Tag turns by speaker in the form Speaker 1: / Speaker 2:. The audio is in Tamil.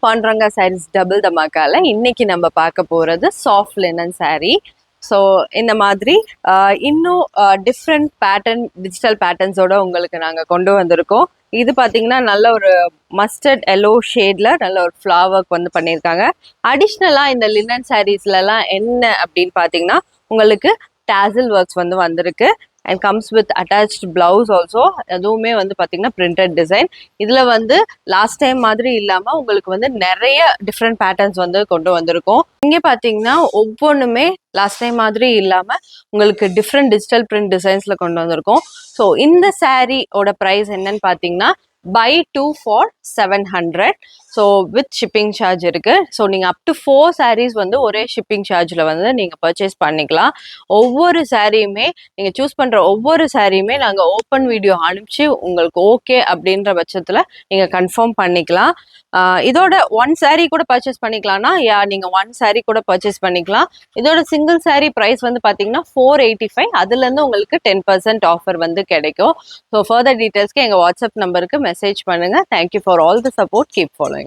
Speaker 1: பாண்டரங்கா சாரீஸ் டபுள் தமாக்கால இன்னைக்கு நம்ம பார்க்க போறது சாஃப்ட் லினன் saree. ஸோ இந்த மாதிரி இன்னும் டிஃப்ரெண்ட் பேட்டர்ன் டிஜிட்டல் பேட்டர்ன்ஸோட உங்களுக்கு நாங்கள் கொண்டு வந்திருக்கோம். இது பார்த்தீங்கன்னா நல்ல ஒரு மஸ்டர்ட் எல்லோ ஷேட்ல நல்ல ஒரு ஃப்ளவர் வந்து பண்ணியிருக்காங்க. அடிஷ்னலாக இந்த லினன் சாரீஸ்லலாம் என்ன அப்படின்னு பார்த்தீங்கன்னா உங்களுக்கு டாசில் ஒர்க்ஸ் வந்து வந்திருக்கு and comes with attached blouse also. அதுவுமே வந்து பார்த்தீங்கன்னா பிரிண்டட் டிசைன். இதில் வந்து லாஸ்ட் டைம் மாதிரி இல்லாமல் உங்களுக்கு வந்து நிறைய டிஃப்ரெண்ட் பேட்டர்ன்ஸ் வந்து கொண்டு வந்திருக்கோம். இங்கே பார்த்தீங்கன்னா ஒவ்வொன்றுமே லாஸ்ட் டைம் மாதிரி இல்லாமல் உங்களுக்கு டிஃப்ரெண்ட் டிஜிட்டல் பிரிண்ட் டிசைன்ஸில் கொண்டு வந்திருக்கோம். ஸோ இந்த சாரியோட ப்ரைஸ் என்னன்னு பார்த்தீங்கன்னா buy 2 for 700. So with shipping charge இருக்கு. ஸோ நீங்கள் அப் டு 4 sarees வந்து ஒரே ஷிப்பிங் சார்ஜில் வந்து நீங்கள் பர்ச்சேஸ் பண்ணிக்கலாம். ஒவ்வொரு சாரியுமே நீங்கள் சூஸ் பண்ணுற ஒவ்வொரு சாரியுமே நாங்கள் ஓப்பன் வீடியோ அனுப்பிச்சு உங்களுக்கு ஓகே அப்படின்ற பட்சத்தில் நீங்கள் கன்ஃபார்ம் பண்ணிக்கலாம். இதோட 1 saree கூட பர்ச்சேஸ் பண்ணிக்கலாம்னா நீங்கள் 1 saree கூட பர்ச்சேஸ் பண்ணிக்கலாம். இதோட சிங்கிள் saree ப்ரைஸ் வந்து பார்த்தீங்கன்னா 485. அதுலேருந்து உங்களுக்கு 10% ஆஃபர் வந்து கிடைக்கும். ஸோ ஃபர்தர் டீட்டெயில்ஸ்க்கு எங்கள் வாட்ஸ்அப் நம்பருக்கு மெசேஜ் பண்ணுங்கள். Thank you for all the support. Keep following.